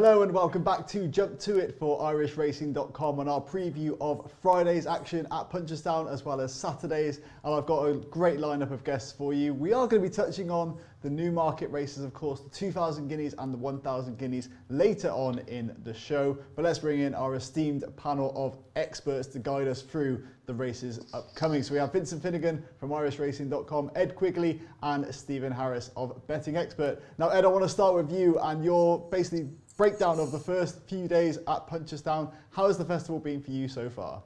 Hello and welcome back to Jump To It for IrishRacing.com on our preview of Friday's action at Punchestown as well as Saturday's, and I've got a great lineup of guests for you. We are going to be touching on the Newmarket races, of course, the 2,000 guineas and the 1,000 guineas later on in the show, but let's bring in our esteemed panel of experts to guide us through the races upcoming. So we have Vincent Finegan from IrishRacing.com, Ed Quigley and Stephen Harris of Betting Expert. Now Ed, I want to start with you and your basically breakdown of the first few days at Punchestown. How has the festival been for you so far?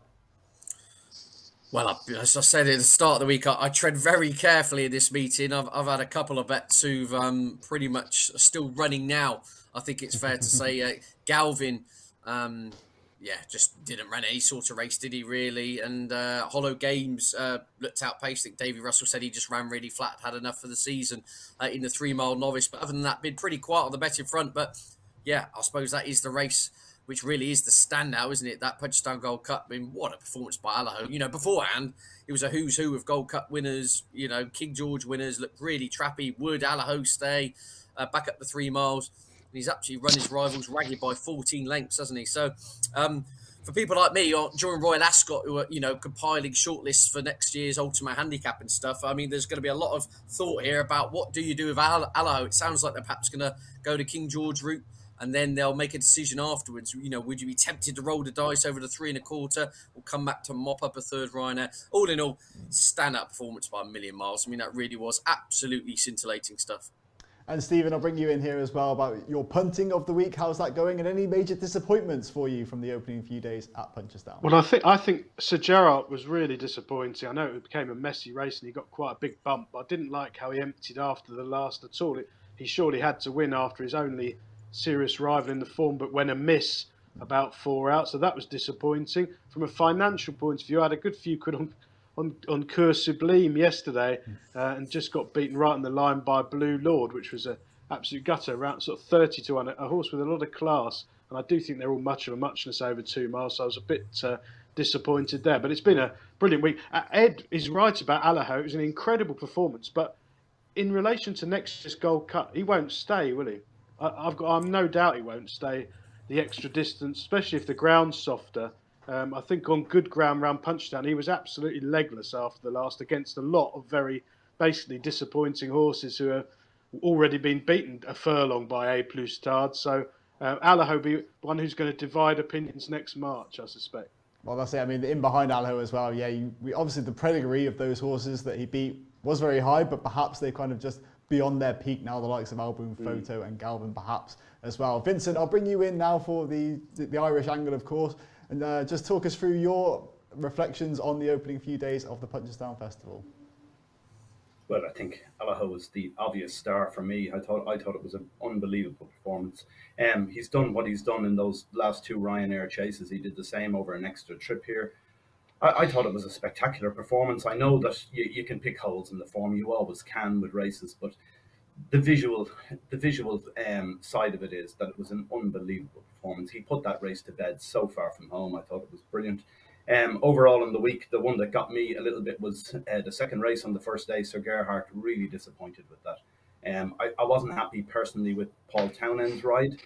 Well, as I said at the start of the week, I tread very carefully in this meeting. I've had a couple of bets who've pretty much still running now. I think it's fair to say Galvin, just didn't run any sort of race, did he really? And Hollow Games looked outpaced. I think Davey Russell said he just ran really flat, had enough for the season in the 3-mile novice. But other than that, been pretty quiet on the betting front. But yeah, I suppose that is the race which really is the standout, isn't it? That Punchestown Gold Cup. I mean, what a performance by Allaho. You know, beforehand, it was a who's who of Gold Cup winners, you know, King George winners, looked really trappy. Would Allaho stay back up the 3 miles? And he's actually run his rivals ragged by 14 lengths, hasn't he? So, for people like me, during Royal Ascot, who are, you know, compiling shortlists for next year's Ultimate Handicap and stuff, I mean, there's going to be a lot of thought here about what do you do with Allaho. It sounds like they're perhaps going to go the King George route, and then they'll make a decision afterwards. You know, would you be tempted to roll the dice over the 3 1/4 or come back to mop up a third Ryanair? All in all, stand-up performance by a million miles. I mean, that really was absolutely scintillating stuff. And Stephen, I'll bring you in here as well about your punting of the week. How's that going? And any major disappointments for you from the opening few days at Punchestown? Well, I think Sir Gerard was really disappointing. I know it became a messy race and he got quite a big bump, but I didn't like how he emptied after the last at all. He surely had to win after his only serious rival in the form, but went amiss about 4 out, so that was disappointing. From a financial point of view, I had a good few quid on Coeur Sublime yesterday and just got beaten right on the line by Blue Lord, which was an absolute gutter, around sort of 30 to 1, a horse with a lot of class, and I do think they're all much of a muchness over 2 miles, so I was a bit disappointed there. But it's been a brilliant week. Ed is right about Allaho. It was an incredible performance, but in relation to next year's Gold Cup, he won't stay, will he? I'm no doubt he won't stay the extra distance, especially if the ground's softer. I think on good ground round Punchestown, he was absolutely legless after the last against a lot of very basically disappointing horses who have already been beaten a furlong by A+ Stard. So Allaho will be one who's going to divide opinions next March, I suspect. Well, that's it. I mean, in behind Allaho as well. Yeah, obviously the pedigree of those horses that he beat was very high, but perhaps they kind of just beyond their peak now, the likes of Alboom Photo and Galvin perhaps as well. Vincent, I'll bring you in now for the Irish angle, of course, and just talk us through your reflections on the opening few days of the Punchestown Festival. Well, I think Allaho was the obvious star for me. I thought it was an unbelievable performance. He's done what he's done in those last 2 Ryanair chases. He did the same over an extra trip here. I thought it was a spectacular performance. I know that you can pick holes in the form, you always can with races, but the visual side of it is that it was an unbelievable performance. He put that race to bed so far from home. I thought it was brilliant. Overall in the week, the one that got me a little bit was the second race on the first day. Sir Gerhard, really disappointed with that. I wasn't happy personally with Paul Townend's ride.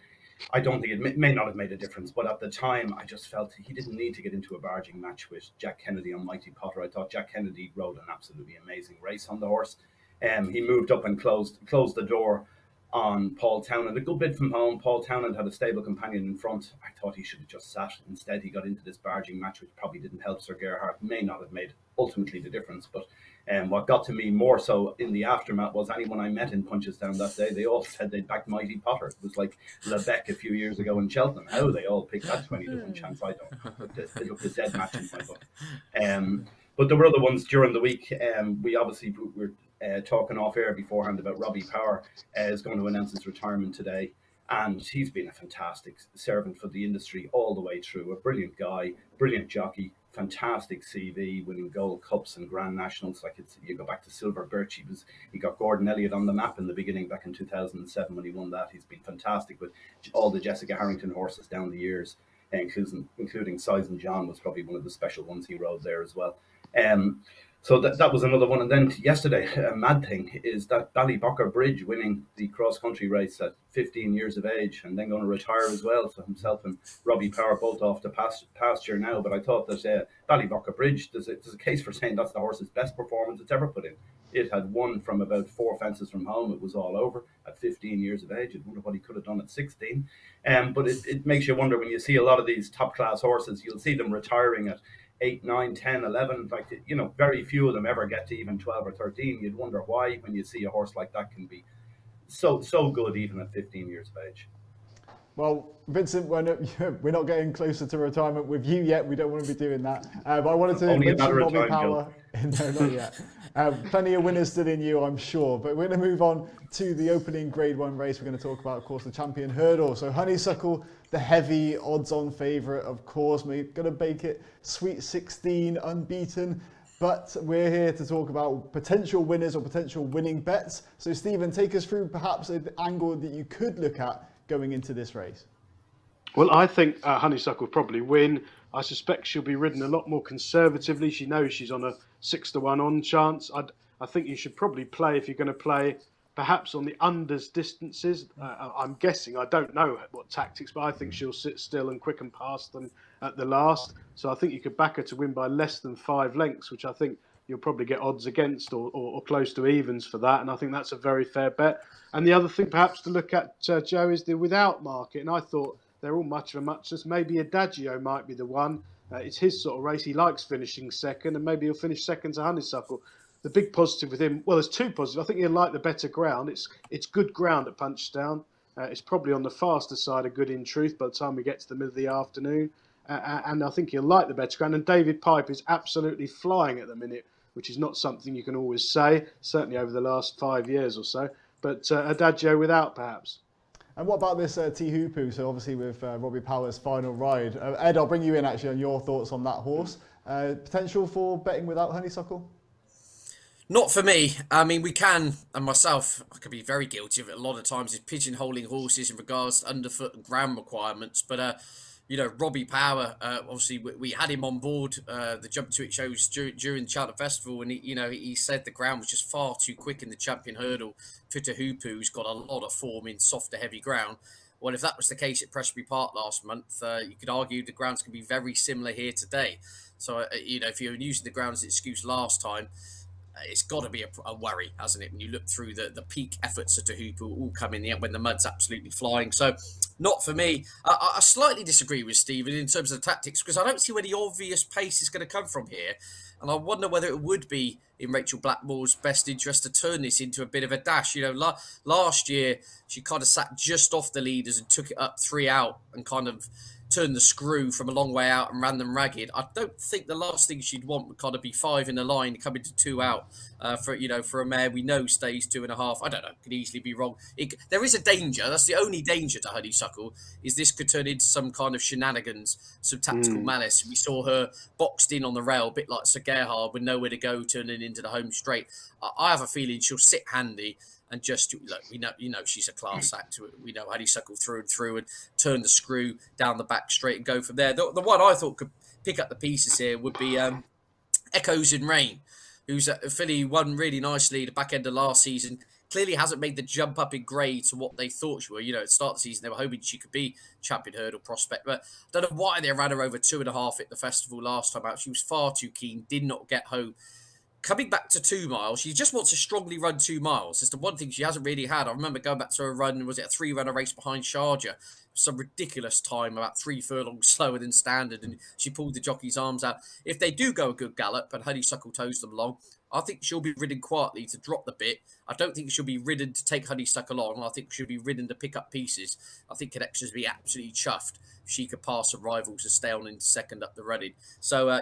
I don't think it may not have made a difference, but at the time I just felt he didn't need to get into a barging match with Jack Kennedy on Mighty Potter. I thought Jack Kennedy rode an absolutely amazing race on the horse. He moved up and closed the door on Paul Townend. A good bit from home. Paul Townend had a stable companion in front. I thought he should have just sat. Instead, he got into this barging match, which probably didn't help Sir Gerhard. May not have made ultimately the difference, but what got to me more so in the aftermath was anyone I met in Punchestown that day, they all said they'd back Mighty Potter. It was like Lebec a few years ago in Cheltenam. How they all picked that 20 to 1 chance, I don't. It looked a dead match in my book. But there were other ones during the week. We obviously were talking off air beforehand about Robbie Power is going to announce his retirement today. And he's been a fantastic servant for the industry all the way through. A brilliant guy, brilliant jockey, fantastic CV, winning Gold Cups and Grand Nationals. Like you go back to Silver Birch, he got Gordon Elliott on the map in the beginning back in 2007 when he won that. He's been fantastic with all the Jessica Harrington horses down the years, including Size and John was probably one of the special ones he rode there as well. So that was another one. And then yesterday, a mad thing is that Ballybocker Bridge winning the cross-country race at 15 years of age and then going to retire as well. So himself and Robbie Power both off the pasture now. But I thought that Ballybocker Bridge, there's a case for saying that's the horse's best performance it's ever put in. It had won from about 4 fences from home. It was all over at 15 years of age. I wonder what he could have done at 16. But it makes you wonder when you see a lot of these top-class horses, you'll see them retiring at 8, 9, 10, 11, like, you know, very few of them ever get to even 12 or 13. You'd wonder why when you see a horse like that can be so good even at 15 years of age. Well, Vincent, we're not getting closer to retirement with you yet. We don't want to be doing that. But I wanted to mention Robbie Power. No, not yet. Plenty of winners still in you, I'm sure. But we're going to move on to the opening Grade 1 race. We're going to talk about, of course, the Champion Hurdle. So Honeysuckle, the heavy odds-on favourite, of course. We're going to bake it Sweet 16, unbeaten. But we're here to talk about potential winners or potential winning bets. So Stephen, take us through perhaps an angle that you could look at going into this race. Well, I think Honeysuckle will probably win. I suspect she'll be ridden a lot more conservatively. She knows she's on a 6-to-1 on chance. I think you should probably play, if you're going to play, perhaps on the unders distances. I'm guessing, I don't know what tactics, but I think she'll sit still and quicken past them at the last. So I think you could back her to win by less than 5 lengths, which I think you'll probably get odds against or close to evens for that. And I think that's a very fair bet. And the other thing perhaps to look at, Joe, is the without market. And I thought they're all much of a muchness. Maybe Adagio might be the one. It's his sort of race. He likes finishing second, and maybe he'll finish second to Honeysuckle. The big positive with him, well, there's 2 positives. I think he'll like the better ground. It's good ground at Punchestown. It's probably on the faster side of good in truth by the time we get to the middle of the afternoon. And I think he'll like the better ground. And David Pipe is absolutely flying at the minute, which is not something you can always say, certainly over the last 5 years or so. But Adagio without, perhaps. And what about this Teahupoo? So obviously with Robbie Power's final ride. Ed, I'll bring you in actually on your thoughts on that horse. Potential for betting without Honeysuckle? Not for me. I mean, we can, and myself, I could be very guilty of it a lot of times, is pigeonholing horses in regards to underfoot and ground requirements. But, you know, Robbie Power, obviously we had him on board the Jump to It shows during the Cheltenam Festival, and he said the ground was just far too quick in the Champion Hurdle for Teahupoo, who's got a lot of form in softer, heavy ground. Well, if that was the case at Presbury Park last month, you could argue the grounds can be very similar here today. So, if you're using the ground as an excuse last time, it's got to be a worry, hasn't it? When you look through the peak efforts of Teahupoo all come in the end when the mud's absolutely flying. So, not for me. I slightly disagree with Stephen in terms of the tactics, because I don't see where the obvious pace is going to come from here. And I wonder whether it would be in Rachel Blackmore's best interest to turn this into a bit of a dash. Last year, she kind of sat just off the leaders and took it up 3 out and kind of turned the screw from a long way out and ran them ragged. I don't think the last thing she'd want would kind of be 5 in the line coming to 2 out for a mare we know stays 2.5. I don't know, could easily be wrong. There is a danger. That's the only danger to Honeysuckle, is this could turn into some kind of shenanigans, some tactical malice. We saw her boxed in on the rail, a bit like Sir Gerhard with nowhere to go, turning into the home straight. I have a feeling she'll sit handy and just look. We know she's a class act. We know Honeysuckle through and through, and turn the screw down the back straight and go from there. The one I thought could pick up the pieces here would be Echoes in Rain, who's a filly won really nicely the back end of last season. Clearly hasn't made the jump up in grade to what they thought she were. At the start of the season, they were hoping she could be Champion Hurdle prospect. But I don't know why they ran her over 2.5 at the festival last time out. She was far too keen, did not get home. Coming back to 2 miles, she just wants to strongly run 2 miles. It's the one thing she hasn't really had. I remember going back to a run, was it a 3-runner race behind Sharjah? Some ridiculous time, about 3 furlongs slower than standard, and she pulled the jockey's arms out. If they do go a good gallop and Honeysuckle toes them along, I think she'll be ridden quietly to drop the bit. I don't think she'll be ridden to take Honeysuckle on. I think she'll be ridden to pick up pieces. I think Connections will be absolutely chuffed if she could pass her rivals to stay on into second up the running. So,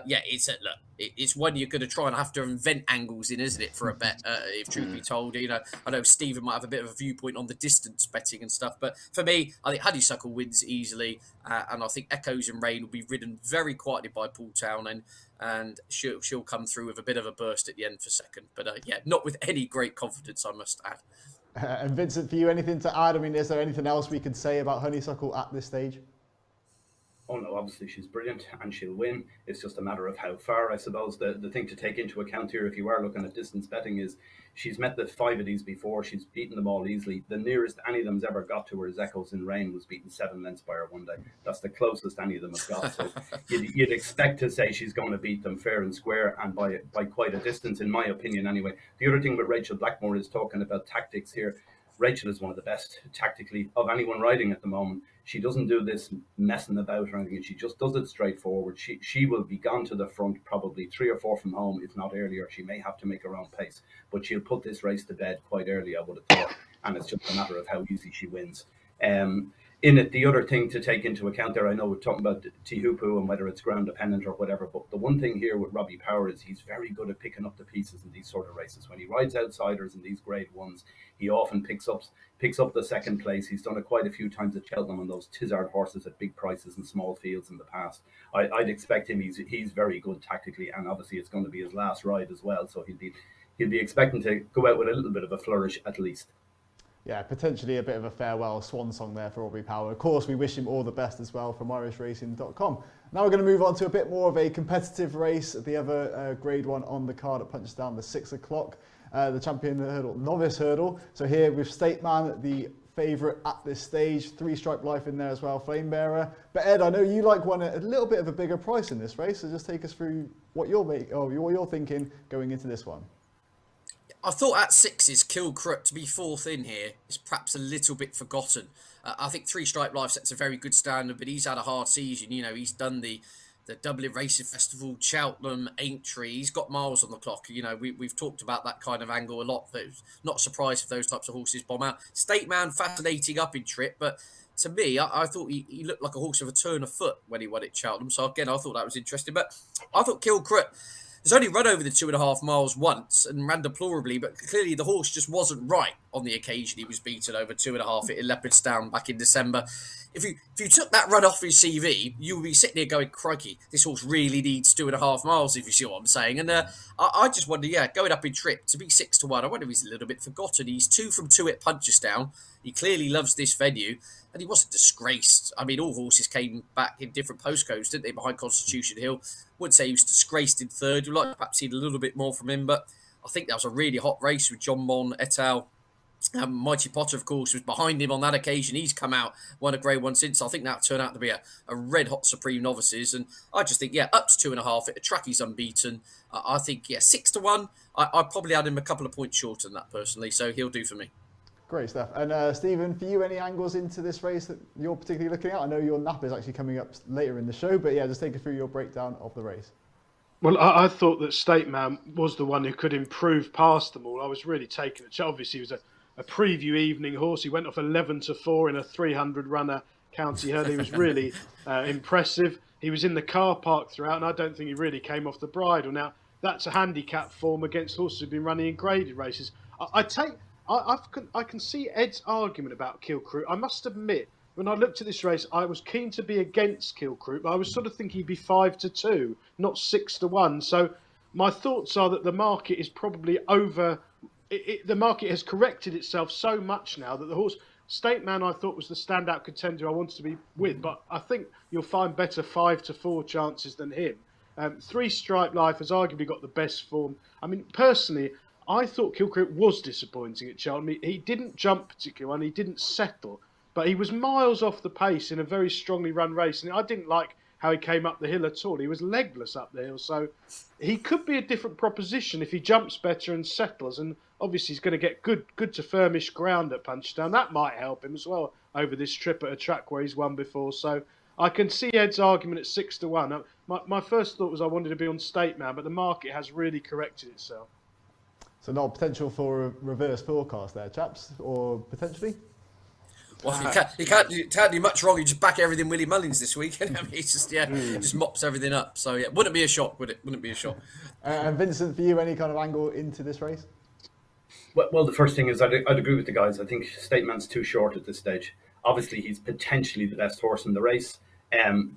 it's one you're going to try and have to invent angles in, isn't it, for a bet, if truth be told. I know Stephen might have a bit of a viewpoint on the distance betting and stuff, but for me, I think Honeysuckle wins easily, and I think Echoes in Rain will be ridden very quietly by Paul Town, and she'll come through with a bit of a burst at the end for second. But not with any great confidence, I must add. And Vincent, for you, anything to add? I mean, is there anything else we could say about Honeysuckle at this stage? oh no, obviously she's brilliant and she'll win. It's just a matter of how far. I suppose the thing to take into account here, if you are looking at distance betting, is she's met the 5 of these before. She's beaten them all easily. The nearest any of them's ever got to her is Echoes in Rain, was beaten 7 lengths by her one day. That's the closest any of them have got. So you'd expect to say she's going to beat them fair and square, and by quite a distance, in my opinion anyway. The other thing with Rachel Blackmore is talking about tactics here. Rachel is one of the best tactically of anyone riding at the moment. She doesn't do this messing about or anything. She just does it straightforward. She will be gone to the front probably 3 or 4 from home, if not earlier. She may have to make her own pace, but she'll put this race to bed quite early, I would have thought. And it's just a matter of how easy she wins. In it, the other thing to take into account there, I know we're talking about Tihupu and whether it's ground dependent or whatever, but the one thing here with Robbie Power is he's very good at picking up the pieces in these sort of races. When he rides outsiders in these grade ones, he often picks up the second place. He's done it quite a few times at Cheltenam on those Tizard horses at big prices and small fields in the past. I'd expect him, he's very good tactically, and obviously it's going to be his last ride as well, so he'll be expecting to go out with a little bit of a flourish at least. Yeah, potentially a bit of a farewell swan song there for Robbie Power. Of course, we wish him all the best as well from irishracing.com. Now we're going to move on to a bit more of a competitive race. The other grade 1 on the card at Punchestown, the 6 o'clock, the champion hurdle, novice hurdle. So here with State Man, the favourite at this stage, 3 Stripe Life in there as well, Flame Bearer. But Ed, I know you like one at a little bit of a bigger price in this race, so just take us through what you're thinking going into this one. I thought at 6's Kilcrook to be 4th in here is perhaps a little bit forgotten. I think 3 Stripe Life sets a very good standard, but he's had a hard season. You know, he's done the Dublin Racing Festival, Cheltenam, Aintree. He's got miles on the clock. You know, we've talked about that kind of angle a lot. Not surprised if those types of horses bomb out. State Man, fascinating up in trip, but to me, I thought he looked like a horse of a turn of foot when he won at Cheltenam. So again, I thought that was interesting. But I thought Kilcrook has only run over the 2.5 miles once and ran deplorably, but clearly the horse just wasn't right on the occasion he was beaten over 2.5 at Leopardstown back in December. If you took that run off his CV, you would be sitting here going, crikey, this horse really needs 2.5 miles, if you see what I'm saying. And I just wonder, going up in trip, to be 6 to 1, I wonder if he's a little bit forgotten. He's 2 from 2 at Punchestown. He clearly loves this venue, and he wasn't disgraced. I mean, all horses came back in different postcodes, didn't they, behind Constitution Hill? Wouldn't say he was disgraced in 3rd. We'd like to perhaps see a little bit more from him, but I think that was a really hot race with John Mon et al. Mighty Potter, of course, was behind him on that occasion. He's come out, won a grade 1 since. I think that turned out to be a red-hot Supreme Novices. And I just think, up to 2.5 at a track he's unbeaten. I think, 6 to 1. I probably had him a couple of points shorter than that, personally, so he'll do for me. Great stuff. And Stephen, for you, any angles into this race that you're particularly looking at? I know your nap is actually coming up later in the show, but just take us through your breakdown of the race. Well, I thought that State Man was the one who could improve past them all. I was really taken it. Obviously, he was a preview evening horse. He went off 11 to 4 in a 300 runner county hurdle. He was really impressive. He was in the car park throughout, and I don't think he really came off the bridle. Now, that's a handicap form against horses who've been running in graded races. I can see Ed's argument about Kilcrook. I must admit, when I looked at this race, I was keen to be against Kilcrook, but I was sort of thinking he'd be 5 to 2, not 6 to 1. So my thoughts are that the market is probably over. The market has corrected itself so much now that the horse State Man I thought was the standout contender I wanted to be with, but I think you'll find better 5 to 4 chances than him. 3 Stripe Life has arguably got the best form. I mean, personally, I thought Kilcrook was disappointing at Cheltenham. He didn't jump particularly well, and he didn't settle, but he was miles off the pace in a very strongly run race, and I didn't like how he came up the hill at all. He was legless up the hill, so he could be a different proposition if he jumps better and settles, and obviously he's going to get good to firmish ground at Punchestown. That might help him as well over this trip at a track where he's won before, so I can see Ed's argument at 6 to 1. My first thought was I wanted to be on State Man, but the market has really corrected itself. So not potential for a reverse forecast there, chaps, or potentially? Well, you can't do much wrong. You just back everything Willie Mullins this week. I mean, it's just just mops everything up. So wouldn't be a shock, would it? Wouldn't be a shock. And Vincent, for you, any kind of angle into this race? Well, the first thing is I'd agree with the guys. I think State Man's too short at this stage. Obviously, he's potentially the best horse in the race.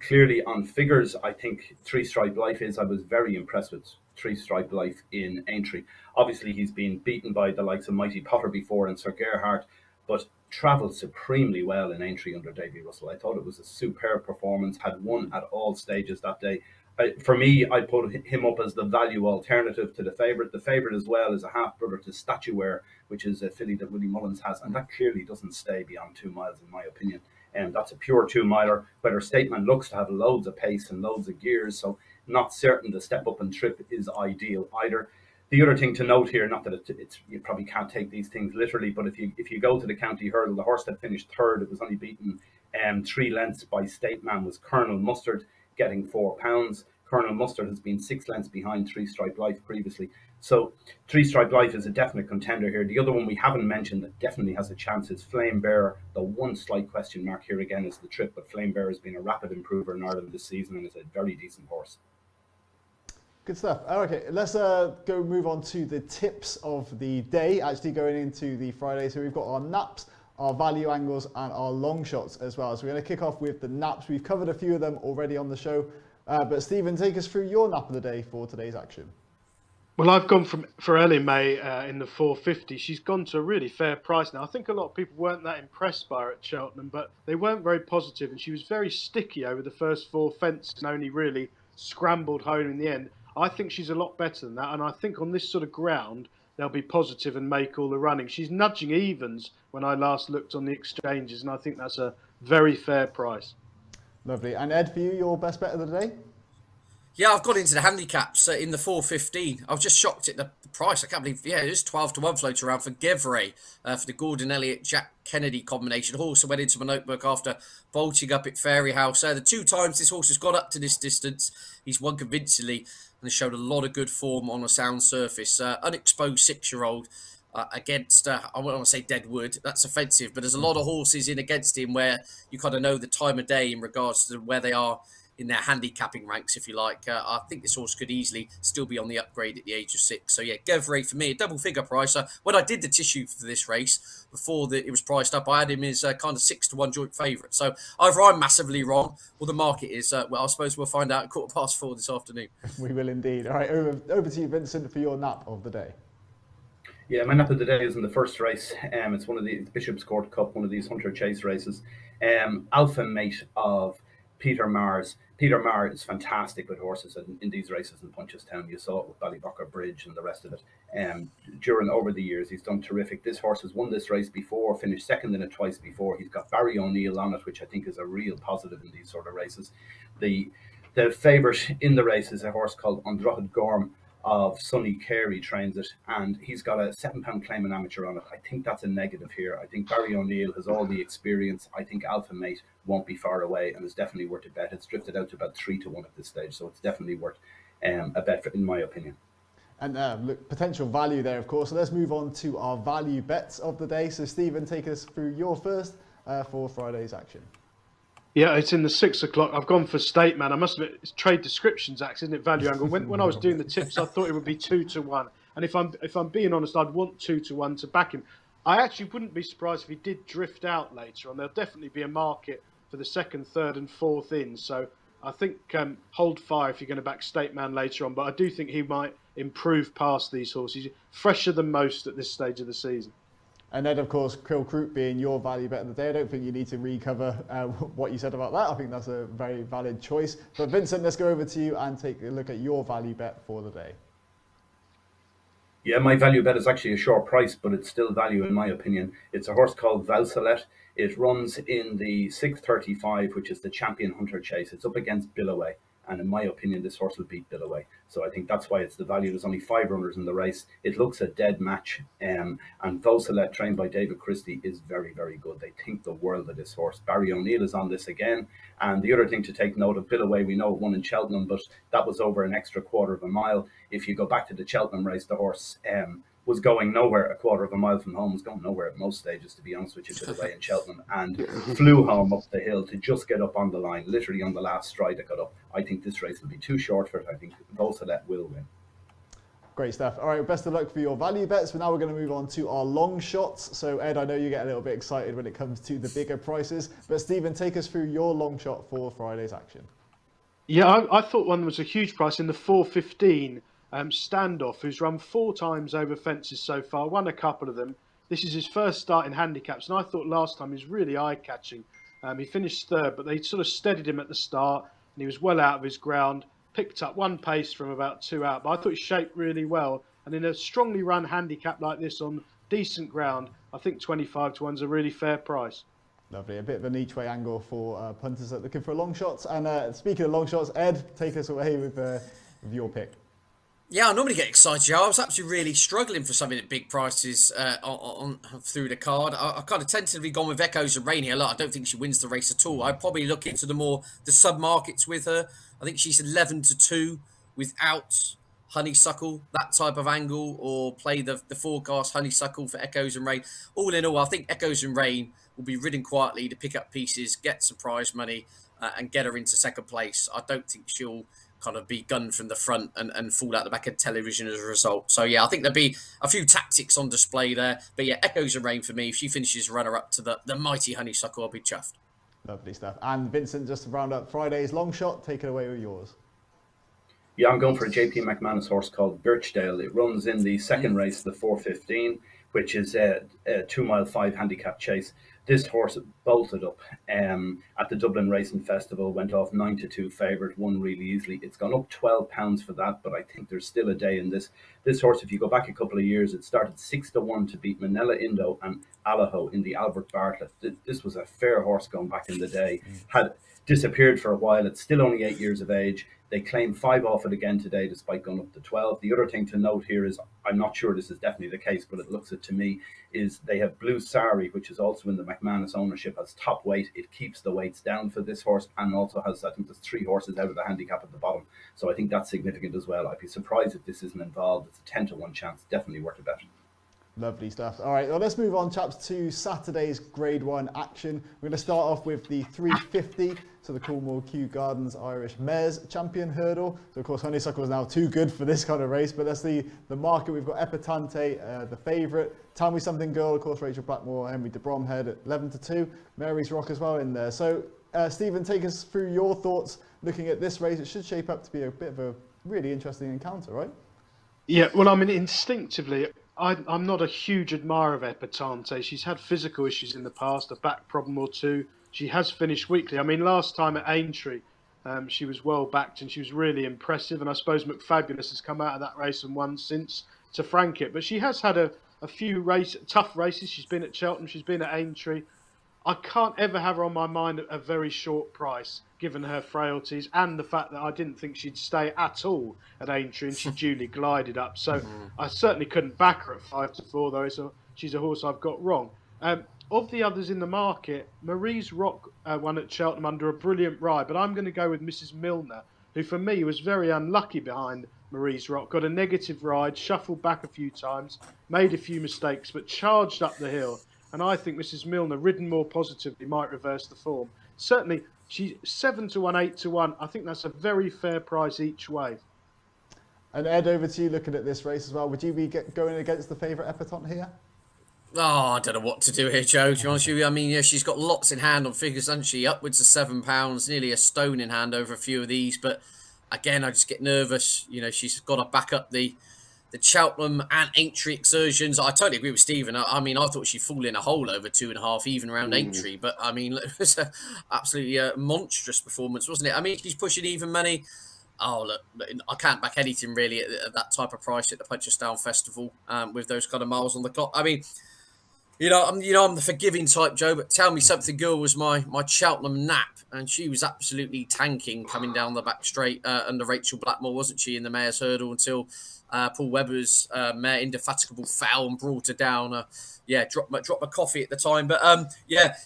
Clearly, on figures, I think 3 Stripe Life is. I was very impressed with 3 Stripe Life in Aintree. Obviously, he's been beaten by the likes of Mighty Potter before and Sir Gerhardt. but travelled supremely well in Aintree under Davy Russell. I thought it was a superb performance, had won at all stages that day. For me, I put him up as the value alternative to the favourite. The favourite as well is a half-brother to Statuaire, which is a filly that Willie Mullins has, and that clearly doesn't stay beyond 2 miles, in my opinion. And that's a pure 2-miler, whether Stateman looks to have loads of pace and loads of gears, so not certain the step up and trip is ideal either. The other thing to note here, not that it's you probably can't take these things literally, but if you go to the county hurdle, the horse that finished third, it was only beaten 3 lengths by Stateman, was Colonel Mustard, getting £4. Colonel Mustard has been 6 lengths behind Three Stripe Life previously. So Three Stripe Life is a definite contender here. The other one we haven't mentioned that definitely has a chance is Flame Bear. The one slight question mark here again is the trip, but Flame Bear has been a rapid improver in Ireland this season and is a very decent horse. Good stuff. Okay, let's go move on to the tips of the day, actually going into the Friday. So we've got our naps, our value angles and our long shots as well. So we're going to kick off with the naps. We've covered a few of them already on the show, but Stephen, take us through your nap of the day for today's action. Well, I've gone for Ellie May in the 450. She's gone to a really fair price now. I think a lot of people weren't that impressed by her at Cheltenam, but they weren't very positive, and she was very sticky over the first 4 fences and only really scrambled home in the end. I think she's a lot better than that, and I think on this sort of ground they'll be positive and make all the running. She's nudging evens when I last looked on the exchanges, and I think that's a very fair price. Lovely. And Ed, for you, your best bet of the day? Yeah, I've got into the handicaps in the 415. I was just shocked at the price. I can't believe, yeah, it is 12 to 1 floating around for Gevray for the Gordon Elliott Jack Kennedy combination horse. I went into my notebook after bolting up at Fairyhouse. The 2 times this horse has got up to this distance, he's won convincingly and has showed a lot of good form on a sound surface. Unexposed 6-year-old against, I wouldn't want to say dead wood, that's offensive, but there's a lot of horses in against him where you kind of know the time of day in regards to where they are in their handicapping ranks, if you like. I think this horse could easily still be on the upgrade at the age of 6. So yeah, Gevray for me, a double figure price. When I did the tissue for this race, before it was priced up, I had him as kind of 6 to 1 joint favourite. So either I'm massively wrong or the market is. Well, I suppose we'll find out at 4:15 this afternoon. We will indeed. All right, over to you, Vincent, for your nap of the day. Yeah, my nap of the day is in the first race. It's one of the Bishop's Court Cup, one of these Hunter Chase races. Alpha Mate of Peter Mars. Peter Marr is fantastic with horses in these races in Punchestown. You saw it with Ballybocker Bridge and the rest of it. Over the years, he's done terrific. This horse has won this race before, finished second in it twice before. He's got Barry O'Neill on it, which I think is a real positive in these sort of races. The favourite in the race is a horse called Undrothid Gorm of Sonny Carey trains it, and he's got a £7 claim an amateur on it. I think that's a negative here. I think Barry O'Neill has all the experience. I think Alpha Mate won't be far away and is definitely worth a bet. It's drifted out to about 3 to 1 at this stage, so it's definitely worth a bet, in my opinion. And look, potential value there, of course. So let's move on to our value bets of the day. So Stephen, take us through your first for Friday's action. Yeah, it's in the 6 o'clock. I've gone for Stateman. I must admit, it's trade descriptions act, isn't it? Value angle. When I was doing the tips, I thought it would be 2 to 1. And if I'm being honest, I'd want 2 to 1 to back him. I actually wouldn't be surprised if he did drift out later on. There'll definitely be a market for the 2nd, 3rd, and 4th in. So I think hold fire if you're going to back Stateman later on. But I do think he might improve past these horses. He's fresher than most at this stage of the season. And then, of course, Krill Croup being your value bet of the day. I don't think you need to recover what you said about that. I think that's a very valid choice. But Vincent, let's go over to you and take a look at your value bet for the day. Yeah, my value bet is actually a short price, but it's still value in my opinion. It's a horse called Valsalet. It runs in the 6:35, which is the Champion Hunter Chase. It's up against Billaway. And in my opinion, this horse will beat Billaway. So I think that's why it's the value. There's only 5 runners in the race. It looks a dead match. And Valsalet, trained by David Christie, is very, very good. They think the world of this horse. Barry O'Neill is on this again. And the other thing to take note of, Billaway, we know it won in Cheltenam, but that was over an extra quarter of a mile. If you go back to the Cheltenam race, the horse was going nowhere a quarter of a mile from home, was going nowhere at most stages, to be honest with you, Billaway in Cheltenam, and flew home up the hill to just get up on the line, literally on the last stride that got up. I think this race will be too short for it. I think Valsalet will win. Great stuff. All right, best of luck for your value bets. But now we're going to move on to our long shots. So Ed, I know you get a little bit excited when it comes to the bigger prices, but Stephen, take us through your long shot for Friday's action. Yeah, I thought one was a huge price in the 4:15. Standoff, who's run 4 times over fences so far, won a couple of them. This is his first start in handicaps, and I thought last time he was really eye-catching. He finished third, but they sort of steadied him at the start, and he was well out of his ground, picked up one pace from about 2 out, but I thought he shaped really well. And in a strongly run handicap like this on decent ground, I think 25 to 1's a really fair price. Lovely, a bit of an each way angle for punters that are looking for long shots. And speaking of long shots, Ed, take us away with your pick. Yeah, I normally get excited, Joe. I was actually really struggling for something at big prices on through the card. I kind of tentatively gone with Echoes and Rain here. Look, I don't think she wins the race at all. I'd probably look into the sub-markets with her. I think she's 11 to 2 without Honeysuckle, that type of angle, or play the forecast Honeysuckle for Echoes and Rain. All in all, I think Echoes and Rain will be ridden quietly to pick up pieces, get some prize money, and get her into second place. I don't think she'll kind of be gunned from the front and fall out the back of television as a result. So yeah, I think there'll be a few tactics on display there. But yeah, Echoes and Rain for me. If she finishes runner-up to the mighty Honeysuckle, I'll be chuffed. Lovely stuff. And Vincent, just to round up Friday's long shot, take it away with yours. Yeah, I'm going for a JP McManus horse called Birchdale. It runs in the second race, the 4:15, which is a 2 mile 5 handicap chase. This horse bolted up at the Dublin Racing Festival, went off 9 to 2 favourite, won really easily. It's gone up £12 for that, but I think there's still a day in this. This horse, if you go back a couple of years, it started 6 to 1 to beat Manila Indo and Allaho in the Albert Bartlett. This was a fair horse going back in the day. Had disappeared for a while. It's still only 8 years of age. They claim 5 off it again today, despite going up to 12. The other thing to note here is, I'm not sure this is definitely the case, but it looks it to me, is they have Blue Sari, which is also in the McManus ownership, as top weight. It keeps the weights down for this horse, and also has, I think there's 3 horses out of the handicap at the bottom. So I think that's significant as well. I'd be surprised if this isn't involved. It's a 10 to 1 chance, definitely worth a bet. Lovely stuff. All right, well, let's move on, chaps, to Saturday's Grade 1 action. We're going to start off with the 350, so the Cornwall Kew Gardens Irish Mares Champion Hurdle. So, of course, Honeysuckle is now too good for this kind of race, but that's the market. We've got Epatante, the favourite. Tell Me Something Girl, of course, Rachel Blackmore, Henry de Bromhead at 11 to 2. Mary's Rock as well in there. So, Stephen, take us through your thoughts looking at this race. It should shape up to be a bit of a really interesting encounter, right? Yeah, well, I mean, instinctively, I'm not a huge admirer of Epatante. She's had physical issues in the past, a back problem or two. She has finished weakly. I mean, last time at Aintree, she was well backed and she was really impressive. And I suppose McFabulous has come out of that race and won since to frank it. But she has had a few tough races. She's been at Cheltenham, she's been at Aintree. I can't ever have her on my mind at a very short price, given her frailties and the fact that I didn't think she'd stay at all at Aintree, and she duly glided up. So I certainly couldn't back her at 5 to 4, though. So she's a horse I've got wrong. Of the others in the market, Marie's Rock won at Cheltenham under a brilliant ride, but I'm going to go with Mrs. Milner, who for me was very unlucky behind Marie's Rock. Got a negative ride, shuffled back a few times, made a few mistakes, but charged up the hill. And I think Mrs. Milner, ridden more positively, might reverse the form. Certainly, she's 7 to 1, 8 to 1. I think that's a very fair price each way. And Ed, over to you looking at this race as well. Would you be going against the favourite Epatante here? Oh, I don't know what to do here, Joe, to be honest with you. I mean, yeah, she's got lots in hand on figures, hasn't she? Upwards of £7, nearly a stone in hand over a few of these. But again, I just get nervous. You know, she's got to back up the Cheltenham and Aintree exertions. I totally agree with Stephen. I mean, I thought she'd fall in a hole over 2.5, even around Aintree. But I mean, it was an absolutely monstrous performance, wasn't it? I mean, she's pushing even money. Oh, look, I can't back anything really at that type of price at the Punchestown Festival with those kind of miles on the clock. I mean, I'm the forgiving type, Joe, but Tell Me Something Girl was my Cheltenham nap, and she was absolutely tanking coming down the back straight under Rachel Blackmore, wasn't she, in the Mayor's Hurdle until Paul Webber's mare Indefatigable fell and brought her down. Dropped my coffee at the time. But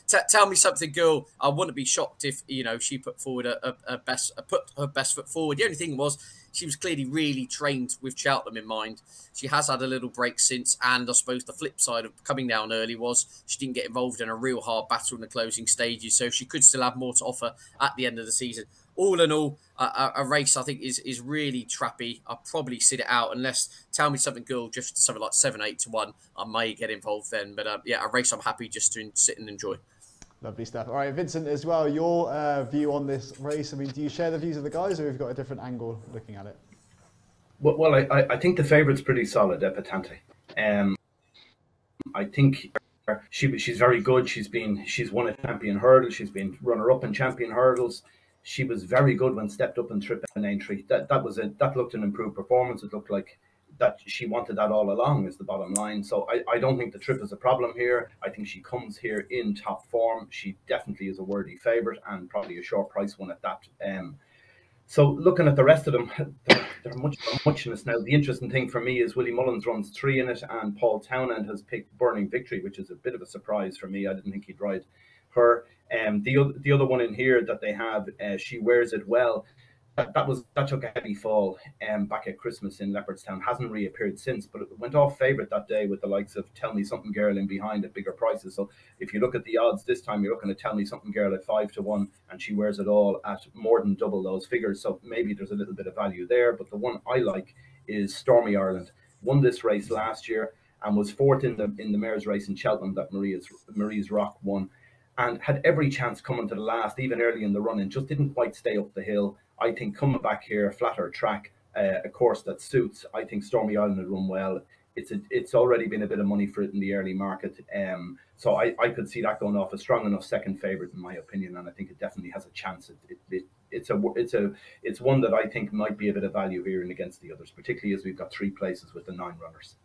Tell Me Something Girl, I wouldn't be shocked if she put forward her best foot forward. The only thing was she was clearly really trained with Cheltenham in mind. She has had a little break since, and I suppose the flip side of coming down early was she didn't get involved in a real hard battle in the closing stages, so she could still have more to offer at the end of the season. All in all, a race I think is really trappy. I'll probably sit it out unless Tell Me Something Girl drifts to something like 7, 8 to 1. I may get involved then, but a race I'm happy just to sit and enjoy. Lovely stuff. All right, Vincent, as well, your view on this race. I mean, do you share the views of the guys, or have you got a different angle looking at it? Well, I think the favourite's pretty solid, Epatante. I think she's very good. She's won a champion hurdle. She's been runner up in champion hurdles. She was very good when stepped up in trip and entry. That looked an improved performance. It looked like that she wanted that all along, is the bottom line. So I don't think the trip is a problem here. I think she comes here in top form. She definitely is a worthy favourite, and probably a short price one at that. So looking at the rest of them, they're muchness now. The interesting thing for me is Willie Mullins runs 3 in it, and Paul Townend has picked Burning Victory, which is a bit of a surprise for me. I didn't think he'd ride her. The other one in here that they have, She Wears It Well. That took a heavy fall back at Christmas in Leopardstown. Hasn't reappeared since, but it went off favourite that day with the likes of Tell Me Something Girl in behind at bigger prices. So if you look at the odds this time, you're looking at Tell Me Something Girl at 5-1, and She Wears It All at more than double those figures. So maybe there's a little bit of value there. But the one I like is Stormy Ireland. Won this race last year and was 4th in the mares race in Cheltenam that Marie's Rock won, and had every chance coming to the last, even early in the run, and just didn't quite stay up the hill. I think coming back here, flatter track, a course that suits, I think Stormy Island will run well. It's already been a bit of money for it in the early market. So I could see that going off a strong enough second favourite, in my opinion, and I think it definitely has a chance. It's one that I think might be a bit of value here and against the others, particularly as we've got 3 places with the 9 runners.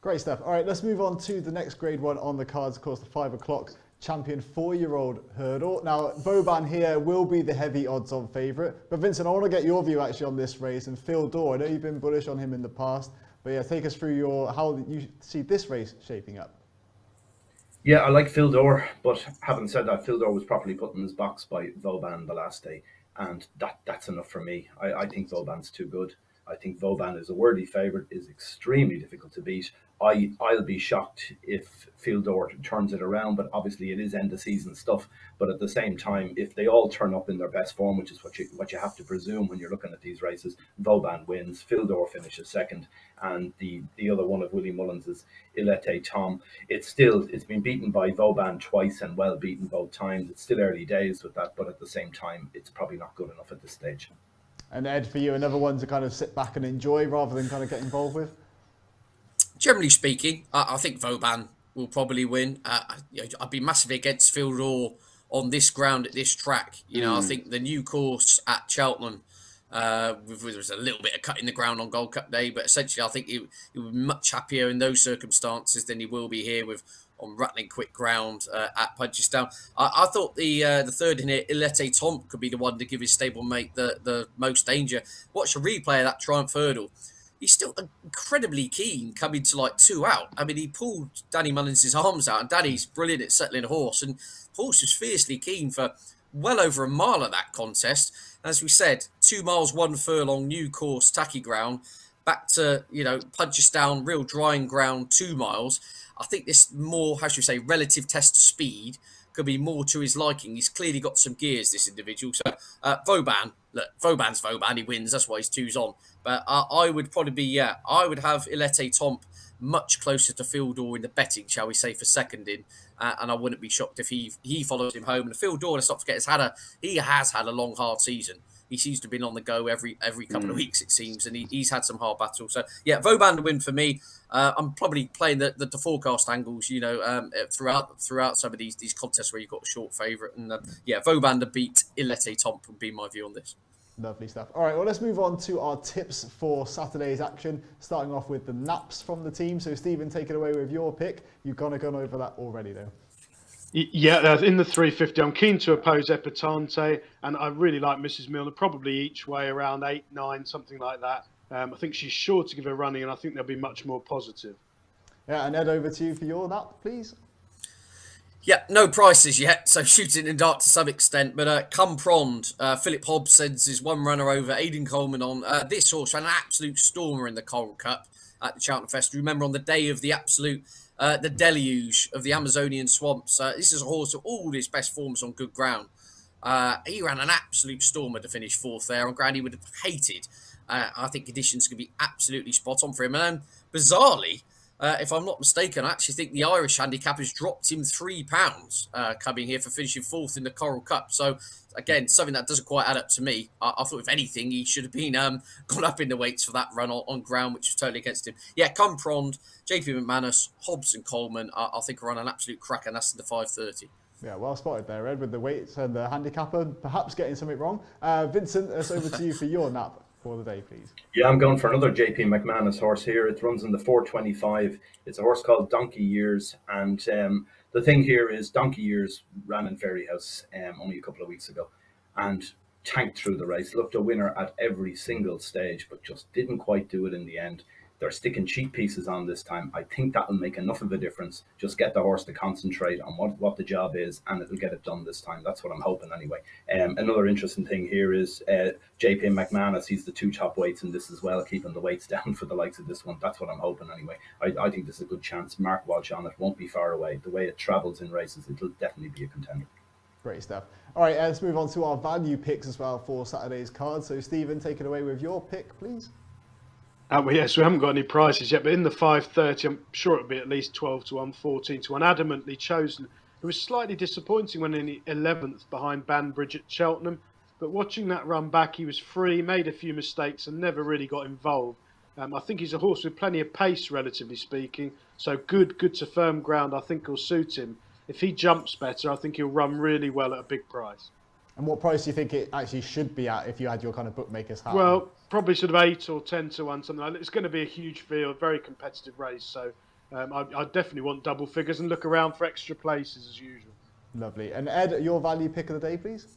Great stuff. All right, let's move on to the next grade one on the cards, of course, the 5 o'clock champion 4-year-old hurdle. Now, Vauban here will be the heavy odds-on favourite, but Vincent, I want to get your view actually on this race, and Phil Dorr, I know you've been bullish on him in the past, but yeah, take us through how you see this race shaping up. Yeah, I like Phil Dorr, but having said that, Phil Dorr was properly put in his box by Vauban the last day, and that's enough for me. I think Vauban's too good. I think Vauban is a worthy favourite, is extremely difficult to beat. I'll be shocked if Phil Dorr turns it around, but obviously it is end of season stuff. But at the same time, if they all turn up in their best form, which is what you have to presume when you're looking at these races, Vauban wins, Phil Dorr finishes second, and the other one of Willie Mullins is Ilete Tom. It's been beaten by Vauban twice and well beaten both times. It's still early days with that, but at the same time, it's probably not good enough at this stage. And Ed, for you, another one to kind of sit back and enjoy rather than kind of get involved with? Generally speaking, I think Vauban will probably win. I'd be massively against Phil Dorr on this ground at this track. I think the new course at Cheltenam, there was a little bit of cut in the ground on Gold Cup Day, but essentially I think he would be much happier in those circumstances than he will be here on rattling quick ground at Punchestown. I thought the third in here, Ilete Tom, could be the one to give his stablemate the most danger. Watch a replay of that Triumph Hurdle. He's still incredibly keen coming to like 2 out. I mean, he pulled Danny Mullins' arms out, and Danny's brilliant at settling a horse, and the horse was fiercely keen for well over a mile at that contest. As we said, 2 miles, 1 furlong, new course, tacky ground, back to, Punchestown, real drying ground, 2 miles. I think this more, how should we say, relative test of speed could be more to his liking. He's clearly got some gears, this individual. So Vauban, look, Vauban's Vauban, he wins. That's why he's 2's on. But I would probably be, I would have Ilete Tomp much closer to Phil Dorr in the betting, shall we say, for second in. And I wouldn't be shocked if he follows him home. And Phil Dorr, let's not forget, he has had a long, hard season. He seems to have been on the go every couple of weeks, it seems, and he's had some hard battles. So, yeah, Vauban to win for me. I'm probably playing the forecast angles, throughout some of these contests where you've got a short favourite. And, Vauban to beat Ilete Tomp would be my view on this. Lovely stuff. All right, well, let's move on to our tips for Saturday's action, starting off with the naps from the team. So, Stephen, take it away with your pick. You've kind of gone over that already, though. Yeah, in the 350, I'm keen to oppose Epatante, and I really like Mrs. Milner, probably each way around 8, 9, something like that. I think she's sure to give her running, and I think they'll be much more positive. Yeah, and Ed, over to you for your nap, please. Yeah, no prices yet, so shooting in the dark to some extent. But come Prond, Philip Hobbs sends his 1 runner over, Aidan Coleman on. This horse ran an absolute stormer in the Coral Cup at the Cheltenam Festival. Remember, on the day of the absolute, the deluge of the Amazonian swamps. This is a horse of all his best forms on good ground. He ran an absolute stormer to finish 4th there on ground he would have hated. I think conditions could be absolutely spot on for him. And bizarrely, If I'm not mistaken, I actually think the Irish handicap has dropped him £3 coming here for finishing fourth in the Coral Cup. So, again, something that doesn't quite add up to me. I thought, if anything, he should have been gone up in the weights for that run on ground, which was totally against him. Yeah, Cumprond, JP McManus, Hobbs and Coleman, I think are on an absolute crack, and that's in the 5:30. Yeah, well spotted there, Ed, with the weights and the handicapper, perhaps getting something wrong. Vincent, it's over to you for your nap for the day, please. Yeah, I'm going for another JP McManus horse here. It runs in the 4:25. It's a horse called Donkey Years, and the thing here is Donkey Years ran in Fairyhouse only a couple of weeks ago and tanked through the race. Looked a winner at every single stage, but just didn't quite do it in the end. They're sticking cheap pieces on this time. I think that will make enough of a difference. Just get the horse to concentrate on what the job is, and it'll get it done this time. That's what I'm hoping anyway. Another interesting thing here is JP McManus. He's the two top weights in this as well, keeping the weights down for the likes of this one. That's what I'm hoping anyway. I think this is a good chance. Mark Walsh on it, won't be far away. The way it travels in races, it'll definitely be a contender. Great stuff. All right, let's move on to our value picks as well for Saturday's card. So, Stephen, take it away with your pick, please. Well, yes, we haven't got any prices yet, but in the 5:30, I'm sure it'll be at least 12 to 1, 14 to 1. Adamantly chosen. It was slightly disappointing when in the 11th behind Banbridge at Cheltenham, but watching that run back, he was free, made a few mistakes, and never really got involved. I think he's a horse with plenty of pace, relatively speaking, so good to firm ground. I think will suit him. If he jumps better, I think he'll run really well at a big price. And what price do you think it actually should be at if you had your kind of bookmaker's hat? Well, probably sort of 8 or 10 to 1, something like that. It's going to be a huge field, very competitive race. So I definitely want double figures and look around for extra places as usual. Lovely. And Ed, your value pick of the day, please?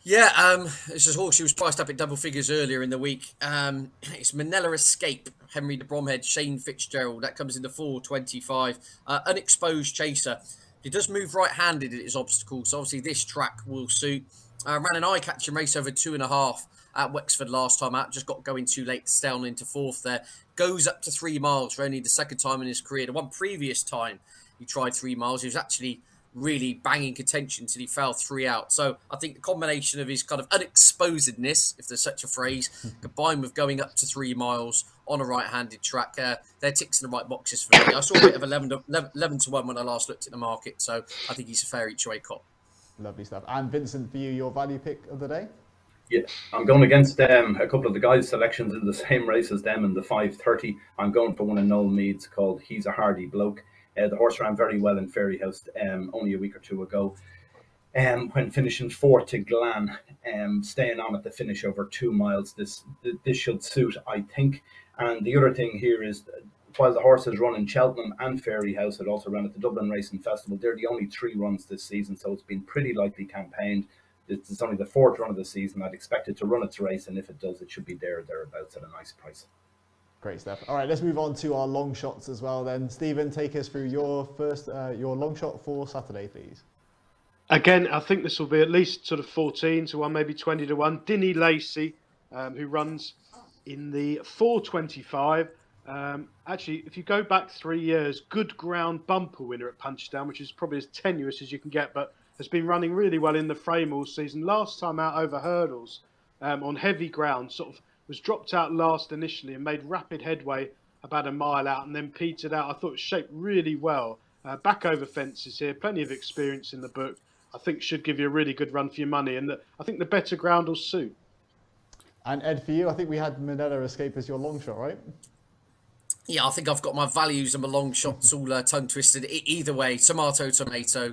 Yeah, this is a horse who was priced up at double figures earlier in the week. It's Manila Escape, Henry de Bromhead, Shane Fitzgerald. That comes in the 4:25. Unexposed chaser. He does move right-handed at his obstacle, so obviously this track will suit. Ran an eye-catching race over 2.5 at Wexford last time out. Just got going too late to stay on into fourth there. Goes up to 3 miles for only the second time in his career. The one previous time he tried 3 miles, he was actually really banging contention until he fell 3 out. So I think the combination of his kind of unexposedness, if there's such a phrase, combined with going up to 3 miles on a right-handed track, they're ticks in the right boxes for me. I saw a bit of 11 to 1 when I last looked at the market, so I think he's a fair each way cop. Lovely stuff. And Vincent, for you, your value pick of the day? Yeah, I'm going against a couple of the guys' selections in the same race as them in the 5:30. I'm going for one of Noel Mead's called He's a Hardy Bloke. The horse ran very well in Fairyhouse only a week or two ago. When finishing 4th to Glan, staying on at the finish over 2 miles, this should suit, I think. And the other thing here is, while the horse has run in Cheltenham and Fairyhouse, it also ran at the Dublin Racing Festival. They're the only 3 runs this season, so it's been pretty lightly campaigned. It's only the 4th run of the season. I'd expect it to run its race, and if it does, it should be there or thereabouts at a nice price. Great stuff. All right, let's move on to our long shots as well then. Stephen, take us through your first, your long shot for Saturday, please. Again, I think this will be at least sort of 14 to 1, maybe 20 to 1. Dinny Lacey, who runs in the 4:25. Actually, if you go back 3 years, good ground bumper winner at Punchestown, which is probably as tenuous as you can get, but has been running really well in the frame all season. Last time out over hurdles on heavy ground, sort of was dropped out last initially and made rapid headway about a mile out and then petered out. I thought it was shaped really well. Back over fences here, plenty of experience in the book. I think should give you a really good run for your money, and I think the better ground will suit. And Ed, for you, I think we had Manila Escape as your long shot, right? Yeah, I think I've got my values and my long shots all tongue twisted. Either way, tomato.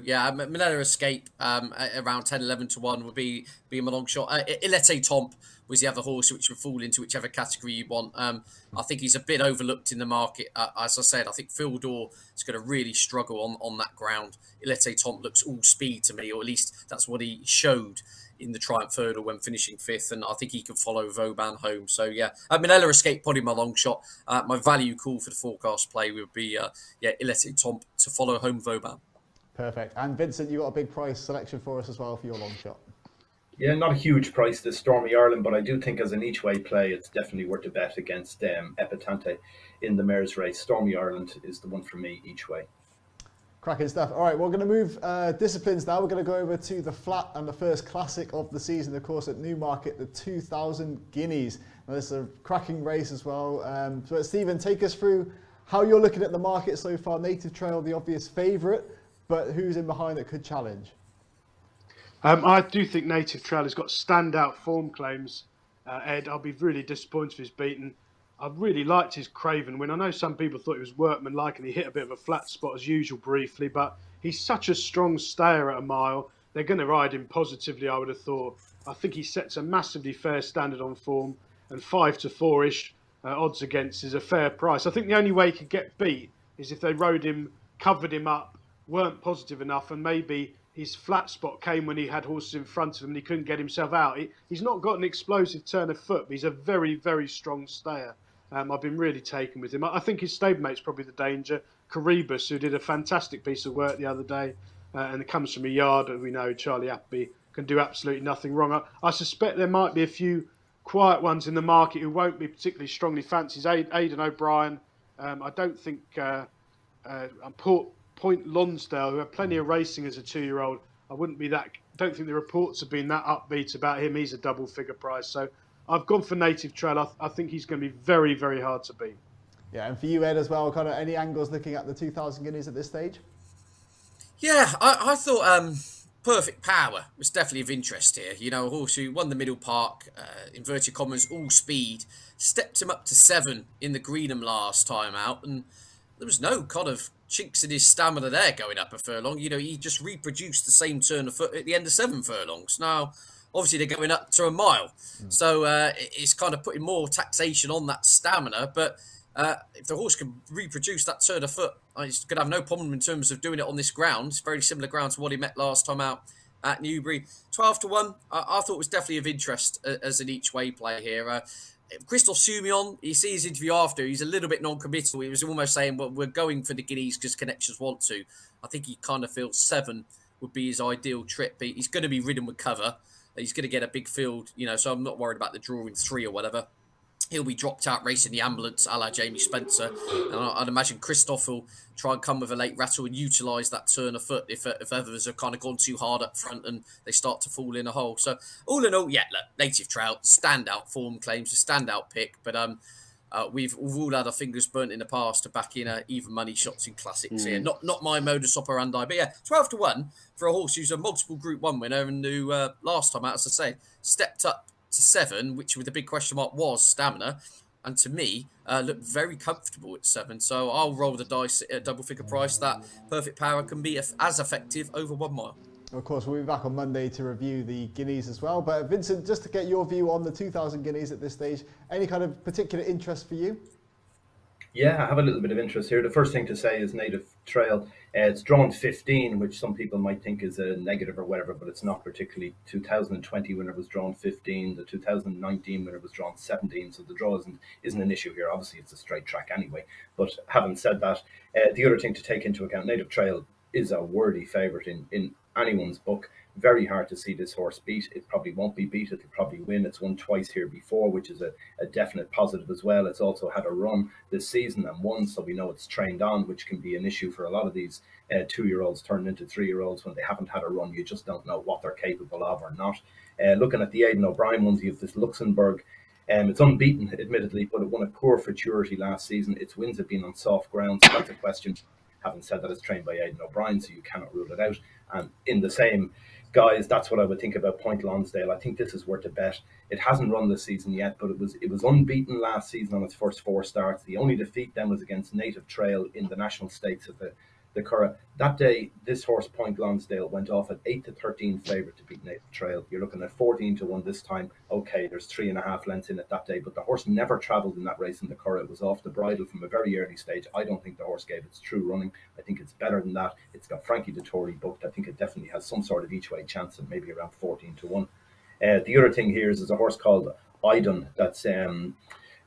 Yeah, Manila Escape around 10, 11 to 1 would be my long shot. Ilete Tomp was the other horse which would fall into whichever category you want. I think he's a bit overlooked in the market. As I said, I think Phil Dorr is going to really struggle on that ground. Ilete Tomp looks all speed to me, or at least that's what he showed in the Triumph Hurdle when finishing 5th, and I think he can follow Vauban home. So yeah, Manila Escape, probably my long shot. My value call for the forecast play would be Ilete Tomp to follow home Vauban. Perfect. And Vincent, you got a big price selection for us as well for your long shot. Yeah, not a huge price, this Stormy Ireland, but I do think as an each-way play, it's definitely worth a bet against Epitante in the mare's race. Stormy Ireland is the one for me each way. Cracking stuff. All right, we're going to move disciplines now. We're going to go over to the flat and the first classic of the season, of course, at Newmarket, the 2000 Guineas. Now, this is a cracking race as well. So, Stephen, take us through How you're looking at the market so far? Native Trail, the obvious favourite, but who's in behind that could challenge? I do think Native Trail has got standout form claims, Ed. I'll be really disappointed if he's beaten. I really liked his Craven win. I know some people thought he was workmanlike and he hit a bit of a flat spot as usual briefly, but he's such a strong stayer at a mile. They're going to ride him positively, I would have thought. I think he sets a massively fair standard on form, and 5 to 4-ish odds against is a fair price. I think the only way he could get beat is if they rode him, covered him up, weren't positive enough, and maybe his flat spot came when he had horses in front of him and he couldn't get himself out. He's not got an explosive turn of foot, but he's a very, very strong stayer. I've been really taken with him. I think his stablemate's probably the danger. Caribus, who did a fantastic piece of work the other day, and it comes from a yard, and we know Charlie Appleby can do absolutely nothing wrong. I suspect there might be a few quiet ones in the market who won't be particularly strongly fancied. Aidan O'Brien, I don't think Point Lonsdale, who had plenty of racing as a 2-year-old, don't think the reports have been that upbeat about him. He's a double figure price. So I've gone for Native Trail. I think he's going to be very, very hard to beat. Yeah, and for you, Ed, as well, kind of any angles looking at the 2,000 guineas at this stage? Yeah, I thought Perfect Power was definitely of interest here. You know, a horse who won the Middle Park, inverted commas, all speed, stepped him up to 7 in the Greenham last time out, and there was no kind of chinks in his stamina there going up a furlong. You know, he just reproduced the same turn of foot at the end of 7 furlongs. Now, obviously, they're going up to a mile, so it's kind of putting more taxation on that stamina, but if the horse can reproduce that turn of foot, he's going to have no problem in terms of doing it on this ground. It's very similar ground to what he met last time out at Newbury. 12 to 1, I thought was definitely of interest as an each-way play here. Christophe Soumillon, you see his interview after, he's a little bit non-committal. He was almost saying, well, we're going for the Guineas because connections want to. I think he kind of feels 7 would be his ideal trip. He's going to be ridden with cover. He's going to get a big field, you know, so I'm not worried about the draw in 3 or whatever. He'll be dropped out racing the ambulance a la Jamie Spencer. And I'd imagine Christophe will try and come with a late rattle and utilise that turn of foot if others have kind of gone too hard up front and they start to fall in a hole. So all in all, yeah, look, Native Trail, standout form claims, a standout pick. But we've all had our fingers burnt in the past to back in even money shots in classics here. Not my modus operandi, but yeah, 12 to 1 for a horse who's a multiple Group 1 winner and who last time out, as I say, stepped up to 7, which with the big question mark was stamina, and to me looked very comfortable at 7. So I'll roll the dice at a double figure price that Perfect Power can be as effective over 1 mile. Of course, we'll be back on Monday to review the Guineas as well. But Vincent, just to get your view on the 2,000 Guineas at this stage, any kind of particular interest for you? Yeah, I have a little bit of interest here. The first thing to say is Native Trail. It's drawn 15, which some people might think is a negative or whatever, but it's not particularly. 2020 winner was drawn 15. The 2019 winner was drawn 17. So the draw isn't an issue here. Obviously, it's a straight track anyway. But having said that, the other thing to take into account, Native Trail is a worthy favourite in anyone's book. Very hard to see this horse beat. It probably won't be beat. It'll probably win. It's won twice here before, which is a definite positive as well. It's also had a run this season and won, so we know it's trained on, which can be an issue for a lot of these 2-year-olds turning into 3-year-olds when they haven't had a run. You just don't know what they're capable of or not. Looking at the Aidan O'Brien ones, you have this Luxembourg. It's unbeaten, admittedly, but it won a poor futurity last season. Its wins have been on soft ground, so that's a question. Having said that, it's trained by Aidan O'Brien, so you cannot rule it out. And in the same guys, that's what I would think about Point Lonsdale. I think this is worth a bet. It hasn't run this season yet, but it was unbeaten last season on its first 4 starts. The only defeat then was against Native Trail in the National Stakes at the Curragh. That day, this horse Point Lonsdale went off at 8 to 13 favourite to beat Native Trail. You're looking at 14 to 1 this time. Okay, there's 3.5 lengths in it that day, but the horse never travelled in that race in the Curragh. It was off the bridle from a very early stage. I don't think the horse gave its true running. I think it's better than that. It's got Frankie Dettori booked. I think it definitely has some sort of each way chance and maybe around 14 to 1. The other thing here is there's a horse called Idun that's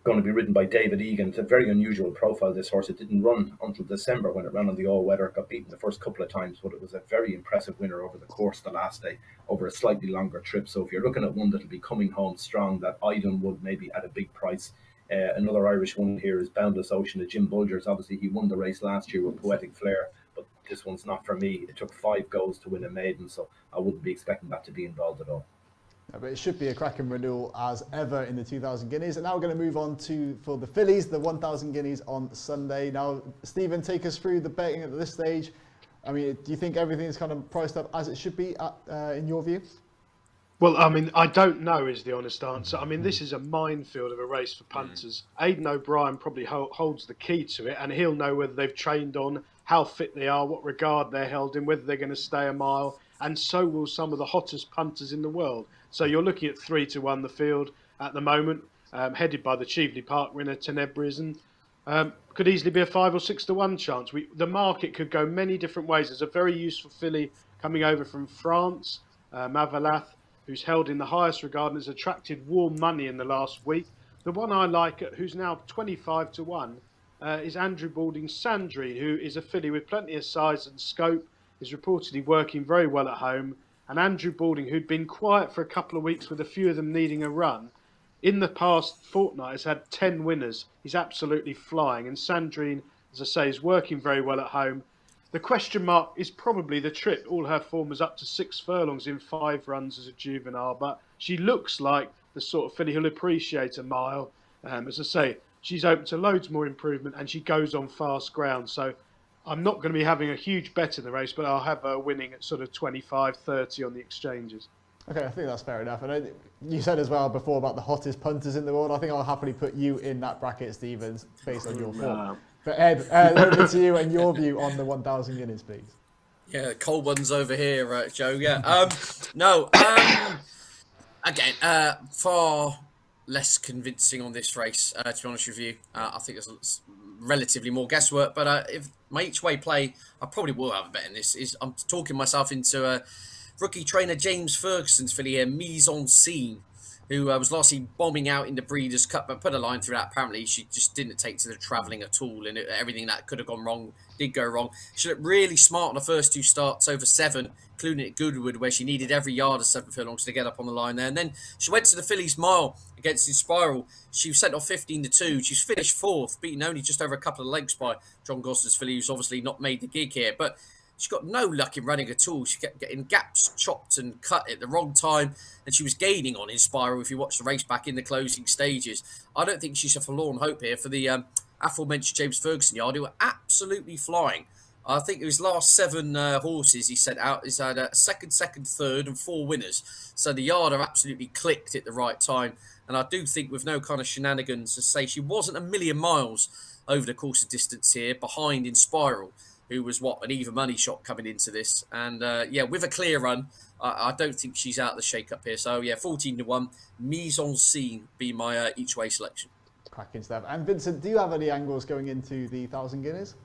going to be ridden by David Egan. It's a very unusual profile, this horse. It didn't run until December when it ran on the all-weather. Got beaten the first couple of times, but it was a very impressive winner over the course the last day, over a slightly longer trip. So if you're looking at one that'll be coming home strong, that Idun would maybe at a big price. Another Irish one here is Boundless Ocean of Jim Bulgers. Obviously, he won the race last year with Poetic Flair, but this one's not for me. It took 5 goes to win a maiden, so I wouldn't be expecting that to be involved at all. But it should be a cracking renewal as ever in the 2,000 guineas. And now we're going to move on for the fillies, the 1,000 guineas on Sunday. Now, Stephen, take us through the betting at this stage. I mean, do you think everything's kind of priced up as it should be in your view? Well, I mean, I don't know is the honest answer. I mean, this is a minefield of a race for punters. Aidan O'Brien probably holds the key to it, and he'll know whether they've trained on, how fit they are, what regard they're held in, whether they're going to stay a mile, and so will some of the hottest punters in the world. So you're looking at 3-1 the field at the moment, headed by the Cheveley Park winner, Tenebrism. Could easily be a 5 or 6-1 chance. The market could go many different ways. There's a very useful filly coming over from France, Mavalath, who's held in the highest regard and has attracted warm money in the last week. The one I like, who's now 25-1, is Andrew Balding's Sandrine, who is a filly with plenty of size and scope, is reportedly working very well at home. And Andrew Balding, who'd been quiet for a couple of weeks with a few of them needing a run, in the past fortnight has had 10 winners. He's absolutely flying. And Sandrine, as I say, is working very well at home. The question mark is probably the trip. All her form was up to 6 furlongs in 5 runs as a juvenile, but she looks like the sort of filly who'll appreciate a mile. As I say, she's open to loads more improvement and she goes on fast ground. So I'm not going to be having a huge bet in the race, but I'll have her winning at sort of 25-30 on the exchanges. Okay, I think that's fair enough. And you said as well before about the hottest punters in the world. I think I'll happily put you in that bracket, Stevens, based on your form. But Ed, over to you and your view on the 1,000 guineas, please. Yeah, cold ones over here, Joe. Yeah. Again, far less convincing on this race, to be honest with you. I think there's relatively more guesswork, but if my each way play, I probably will have a bet in this. I'm talking myself into rookie trainer James Ferguson's filly here, Mise en Scene, who was lastly bombing out in the Breeders' Cup, but put a line through that. Apparently, she just didn't take to the travelling at all, and everything that could have gone wrong did go wrong. She looked really smart on the first 2 starts over 7, including at Goodwood, where she needed every yard of 7 furlongs to get up on the line there. And then she went to the Fillies Mile against Inspiral. She was sent off 15-2. She's finished 4th, beaten only just over a couple of lengths by John Gosler's filly, who's obviously not made the gig here. But she got no luck in running at all. She kept getting gaps chopped and cut at the wrong time, and she was gaining on Inspiral if you watch the race back in the closing stages. I don't think she's a forlorn hope here for the aforementioned James Ferguson yard, who were absolutely flying. I think his last 7 horses he sent out, he's had a second, third, and 4 winners. So the yard are absolutely clicked at the right time. And I do think with no kind of shenanigans, to say she wasn't a million miles over the course of distance here behind Inspiral, who was, an even money shot coming into this. And, yeah, with a clear run, I don't think she's out of the shake-up here. So, yeah, 14-1, Mise en Scene be my each-way selection. Cracking stuff. And, Vincent, do you have any angles going into the 1,000 guineas?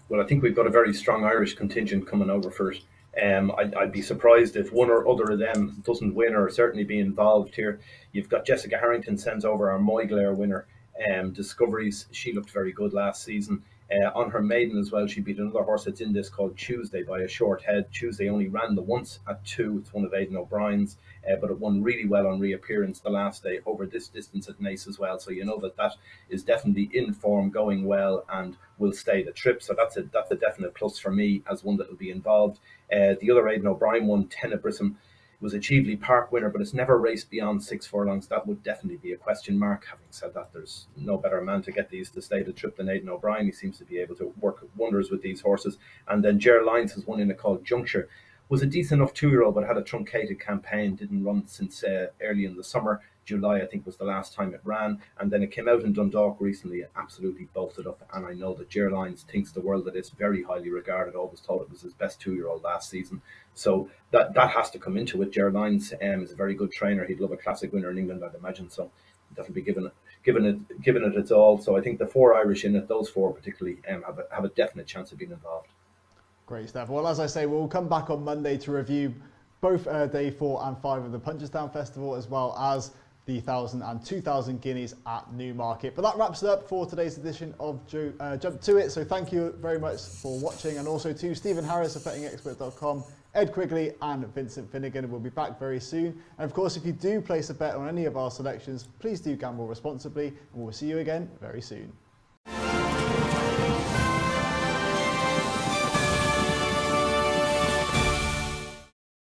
Well, I think we've got a very strong Irish contingent coming over first. I'd be surprised if one or other of them doesn't win or certainly be involved here. You've got Jessica Harrington sends over our Moyglaire winner. Discoveries, she looked very good last season. On her maiden as well, she beat another horse that's in this called Tuesday by a short head. Tuesday only ran the once at 2. It's one of Aidan O'Brien's, but it won really well on reappearance the last day over this distance at Naas as well. So you know that is definitely in form, going well, and will stay the trip. So that's a definite plus for me as one that will be involved. The other Aidan O'Brien one, Tenebrism, was a Cheveley Park winner, but it's never raced beyond 6 furlongs. That would definitely be a question mark. Having said that, there's no better man to get these to stay the trip than Aidan O'Brien. He seems to be able to work wonders with these horses. And then Ger Lyons has one in a called Juncture. Was a decent enough 2-year-old, but had a truncated campaign. Didn't run since early in the summer. July, I think, was the last time it ran. And then it came out in Dundalk recently and absolutely bolted up. And I know that Ger Lyons thinks the world of this, very highly regarded. Always thought it was his best 2-year-old last season. So that has to come into it. Ger Lyons is a very good trainer. He'd love a classic winner in England, I'd imagine. So definitely given it its all. So I think the 4 Irish in it, those 4 particularly, have a definite chance of being involved. Great stuff. Well, as I say, we'll come back on Monday to review both day 4 and 5 of the Punchestown Festival, as well as the 1,000 and 2,000 guineas at Newmarket. But that wraps it up for today's edition of Jump To It. So thank you very much for watching, and also to Stephen Harris of bettingexpert.com, Ed Quigley and Vincent Finegan. We'll be back very soon. And of course, if you do place a bet on any of our selections, please do gamble responsibly, and we'll see you again very soon.